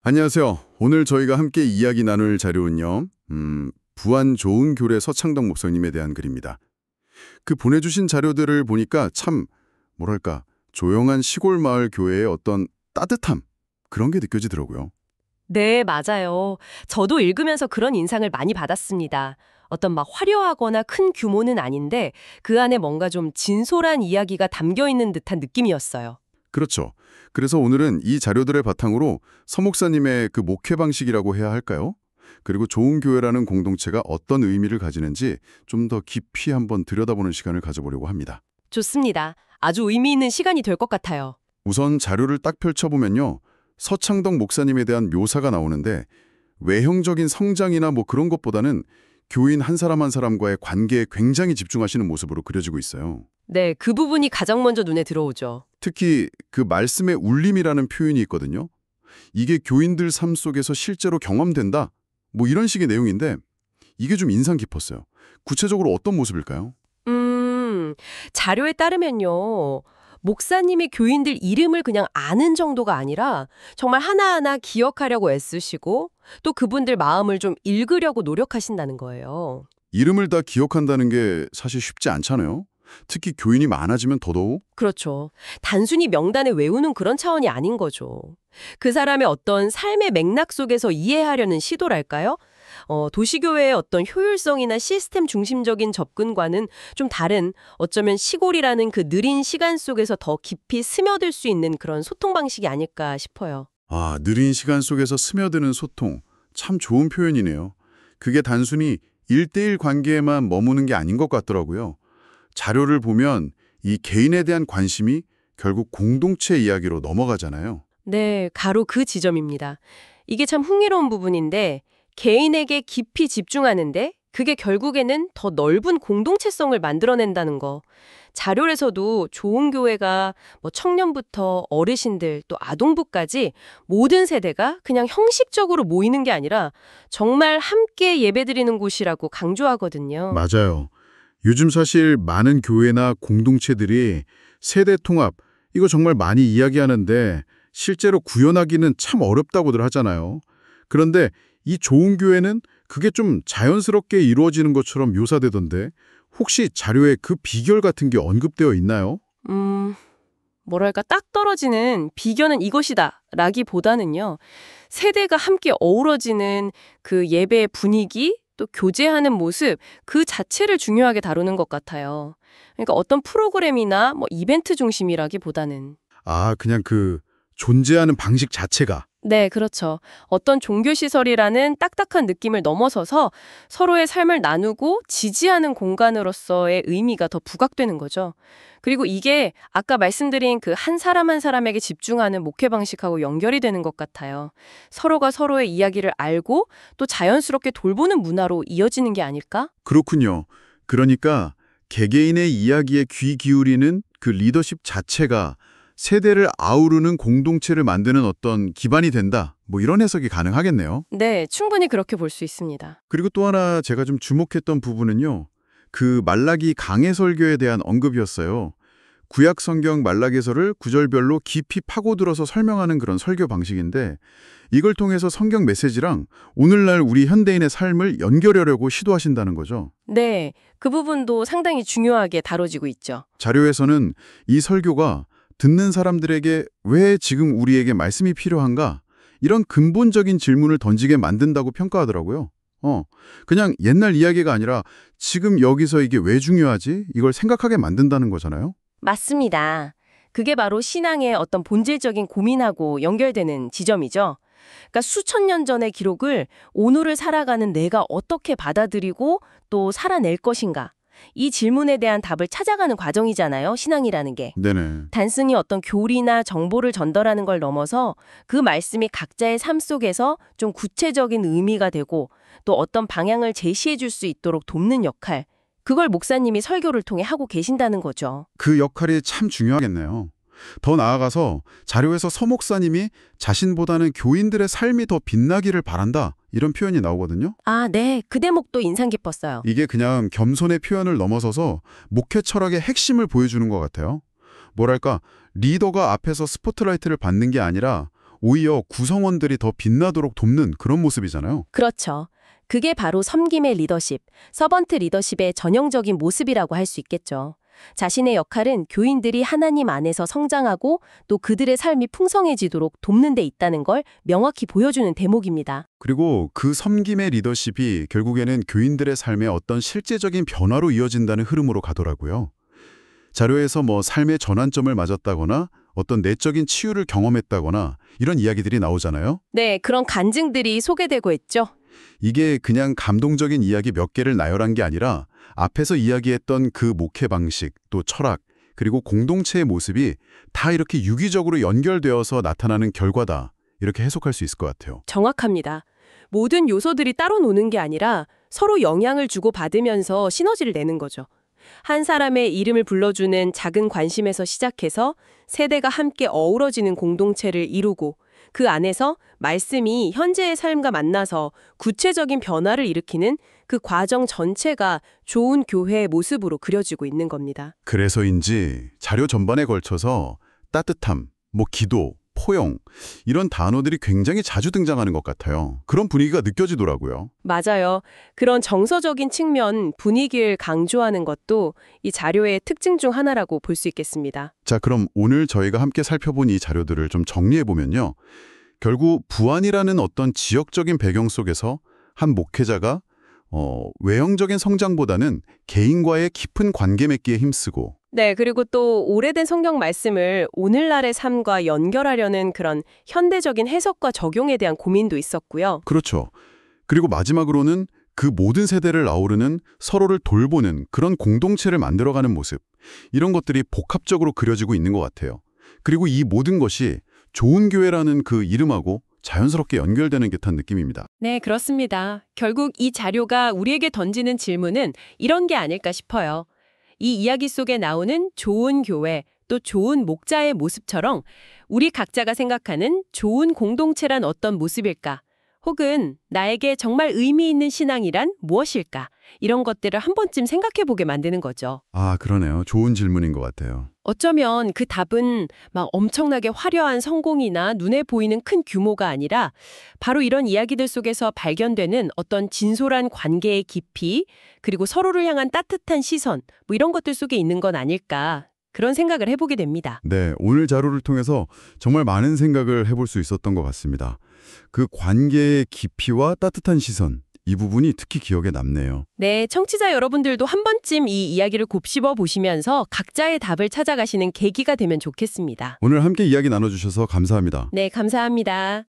안녕하세요. 오늘 저희가 함께 이야기 나눌 자료는요. 부안 좋은 교례 서창덕 목사님에 대한 글입니다. 그 보내주신 자료들을 보니까 참 뭐랄까 조용한 시골 마을 교회의 어떤 따뜻함 그런 게 느껴지더라고요. 네, 맞아요. 저도 읽으면서 그런 인상을 많이 받았습니다. 어떤 막 화려하거나 큰 규모는 아닌데 그 안에 뭔가 좀 진솔한 이야기가 담겨 있는 듯한 느낌이었어요. 그렇죠. 그래서 오늘은 이 자료들을 바탕으로 서 목사님의 그 목회 방식이라고 해야 할까요? 그리고 좋은 교회라는 공동체가 어떤 의미를 가지는지 좀 더 깊이 한번 들여다보는 시간을 가져보려고 합니다. 좋습니다. 아주 의미 있는 시간이 될 것 같아요. 우선 자료를 딱 펼쳐보면요. 서창덕 목사님에 대한 묘사가 나오는데 외형적인 성장이나 뭐 그런 것보다는 교인 한 사람 한 사람과의 관계에 굉장히 집중하시는 모습으로 그려지고 있어요. 네, 그 부분이 가장 먼저 눈에 들어오죠. 특히 그 말씀의 울림이라는 표현이 있거든요. 이게 교인들 삶 속에서 실제로 경험된다. 뭐 이런 식의 내용인데 이게 좀 인상 깊었어요. 구체적으로 어떤 모습일까요? 자료에 따르면요. 목사님이 교인들 이름을 그냥 아는 정도가 아니라 정말 하나하나 기억하려고 애쓰시고 또 그분들 마음을 좀 읽으려고 노력하신다는 거예요. 이름을 다 기억한다는 게 사실 쉽지 않잖아요. 특히 교인이 많아지면 더더욱. 그렇죠. 단순히 명단을 외우는 그런 차원이 아닌 거죠. 그 사람의 어떤 삶의 맥락 속에서 이해하려는 시도랄까요? 도시교회의 어떤 효율성이나 시스템 중심적인 접근과는 좀 다른 어쩌면 시골이라는 그 느린 시간 속에서 더 깊이 스며들 수 있는 그런 소통 방식이 아닐까 싶어요. 아, 느린 시간 속에서 스며드는 소통. 참 좋은 표현이네요. 그게 단순히 1대1 관계에만 머무는 게 아닌 것 같더라고요. 자료를 보면 이 개인에 대한 관심이 결국 공동체 이야기로 넘어가잖아요. 네, 바로 그 지점입니다. 이게 참 흥미로운 부분인데 개인에게 깊이 집중하는데 그게 결국에는 더 넓은 공동체성을 만들어낸다는 거. 자료에서도 좋은 교회가 뭐 청년부터 어르신들 또 아동부까지 모든 세대가 그냥 형식적으로 모이는 게 아니라 정말 함께 예배드리는 곳이라고 강조하거든요. 맞아요. 요즘 사실 많은 교회나 공동체들이 세대 통합, 이거 정말 많이 이야기하는데 실제로 구현하기는 참 어렵다고들 하잖아요. 그런데 이 좋은 교회는 그게 좀 자연스럽게 이루어지는 것처럼 묘사되던데 혹시 자료에 그 비결 같은 게 언급되어 있나요? 뭐랄까 딱 떨어지는 비결은 이것이다 라기보다는요. 세대가 함께 어우러지는 그 예배의 분위기 또 교제하는 모습 그 자체를 중요하게 다루는 것 같아요. 그러니까 어떤 프로그램이나 뭐 이벤트 중심이라기보다는 아, 그냥 그 존재하는 방식 자체가. 네, 그렇죠. 어떤 종교시설이라는 딱딱한 느낌을 넘어서서 서로의 삶을 나누고 지지하는 공간으로서의 의미가 더 부각되는 거죠. 그리고 이게 아까 말씀드린 그 한 사람 한 사람에게 집중하는 목회 방식하고 연결이 되는 것 같아요. 서로가 서로의 이야기를 알고 또 자연스럽게 돌보는 문화로 이어지는 게 아닐까? 그렇군요. 그러니까 개개인의 이야기에 귀 기울이는 그 리더십 자체가 세대를 아우르는 공동체를 만드는 어떤 기반이 된다. 뭐 이런 해석이 가능하겠네요. 네, 충분히 그렇게 볼 수 있습니다. 그리고 또 하나 제가 좀 주목했던 부분은요. 그 말라기 강해 설교에 대한 언급이었어요. 구약 성경 말라기서를 구절별로 깊이 파고들어서 설명하는 그런 설교 방식인데 이걸 통해서 성경 메시지랑 오늘날 우리 현대인의 삶을 연결하려고 시도하신다는 거죠. 네, 그 부분도 상당히 중요하게 다뤄지고 있죠. 자료에서는 이 설교가 듣는 사람들에게 왜 지금 우리에게 말씀이 필요한가? 이런 근본적인 질문을 던지게 만든다고 평가하더라고요. 그냥 옛날 이야기가 아니라 지금 여기서 이게 왜 중요하지? 이걸 생각하게 만든다는 거잖아요. 맞습니다. 그게 바로 신앙의 어떤 본질적인 고민하고 연결되는 지점이죠. 그러니까 수천 년 전의 기록을 오늘을 살아가는 내가 어떻게 받아들이고 또 살아낼 것인가. 이 질문에 대한 답을 찾아가는 과정이잖아요, 신앙이라는 게. 네네. 단순히 어떤 교리나 정보를 전달하는 걸 넘어서 그 말씀이 각자의 삶 속에서 좀 구체적인 의미가 되고 또 어떤 방향을 제시해 줄 수 있도록 돕는 역할, 그걸 목사님이 설교를 통해 하고 계신다는 거죠. 그 역할이 참 중요하겠네요. 더 나아가서 자료에서 서 목사님이 자신보다는 교인들의 삶이 더 빛나기를 바란다 이런 표현이 나오거든요. 아, 네. 그 대목도 인상 깊었어요. 이게 그냥 겸손의 표현을 넘어서서 목회 철학의 핵심을 보여주는 것 같아요. 뭐랄까 리더가 앞에서 스포트라이트를 받는 게 아니라 오히려 구성원들이 더 빛나도록 돕는 그런 모습이잖아요. 그렇죠. 그게 바로 섬김의 리더십, 서번트 리더십의 전형적인 모습이라고 할 수 있겠죠. 자신의 역할은 교인들이 하나님 안에서 성장하고 또 그들의 삶이 풍성해지도록 돕는 데 있다는 걸 명확히 보여주는 대목입니다. 그리고 그 섬김의 리더십이 결국에는 교인들의 삶에 어떤 실제적인 변화로 이어진다는 흐름으로 가더라고요. 자료에서 삶의 전환점을 맞았다거나 어떤 내적인 치유를 경험했다거나 이런 이야기들이 나오잖아요. 네, 그런 간증들이 소개되고 있죠. 이게 그냥 감동적인 이야기 몇 개를 나열한 게 아니라 앞에서 이야기했던 그 목회 방식, 또 철학, 그리고 공동체의 모습이 다 이렇게 유기적으로 연결되어서 나타나는 결과다. 이렇게 해석할 수 있을 것 같아요. 정확합니다. 모든 요소들이 따로 노는 게 아니라 서로 영향을 주고받으면서 시너지를 내는 거죠. 한 사람의 이름을 불러주는 작은 관심에서 시작해서 세대가 함께 어우러지는 공동체를 이루고 그 안에서 말씀이 현재의 삶과 만나서 구체적인 변화를 일으키는 그 과정 전체가 좋은 교회의 모습으로 그려지고 있는 겁니다. 그래서인지 자료 전반에 걸쳐서 따뜻함, 기도, 포용 이런 단어들이 굉장히 자주 등장하는 것 같아요. 그런 분위기가 느껴지더라고요. 맞아요. 그런 정서적인 측면, 분위기를 강조하는 것도 이 자료의 특징 중 하나라고 볼 수 있겠습니다. 자, 그럼 오늘 저희가 함께 살펴본 이 자료들을 좀 정리해보면요. 결국 부안이라는 어떤 지역적인 배경 속에서 한 목회자가 외형적인 성장보다는 개인과의 깊은 관계 맺기에 힘쓰고 네, 그리고 또 오래된 성경 말씀을 오늘날의 삶과 연결하려는 그런 현대적인 해석과 적용에 대한 고민도 있었고요. 그렇죠. 그리고 마지막으로는 그 모든 세대를 아우르는 서로를 돌보는 그런 공동체를 만들어가는 모습 이런 것들이 복합적으로 그려지고 있는 것 같아요. 그리고 이 모든 것이 좋은 교회라는 그 이름하고 자연스럽게 연결되는 듯한 느낌입니다. 네, 그렇습니다. 결국 이 자료가 우리에게 던지는 질문은 이런 게 아닐까 싶어요. 이 이야기 속에 나오는 좋은 교회, 또 좋은 목자의 모습처럼 우리 각자가 생각하는 좋은 공동체란 어떤 모습일까? 혹은 나에게 정말 의미 있는 신앙이란 무엇일까? 이런 것들을 한 번쯤 생각해 보게 만드는 거죠. 아, 그러네요. 좋은 질문인 것 같아요. 어쩌면 그 답은 막 엄청나게 화려한 성공이나 눈에 보이는 큰 규모가 아니라 바로 이런 이야기들 속에서 발견되는 어떤 진솔한 관계의 깊이, 그리고 서로를 향한 따뜻한 시선, 이런 것들 속에 있는 건 아닐까. 그런 생각을 해보게 됩니다. 네, 오늘 자료를 통해서 정말 많은 생각을 해볼 수 있었던 것 같습니다. 그 관계의 깊이와 따뜻한 시선, 이 부분이 특히 기억에 남네요. 네, 청취자 여러분들도 한 번쯤 이 이야기를 곱씹어 보시면서 각자의 답을 찾아가시는 계기가 되면 좋겠습니다. 오늘 함께 이야기 나눠주셔서 감사합니다. 네, 감사합니다.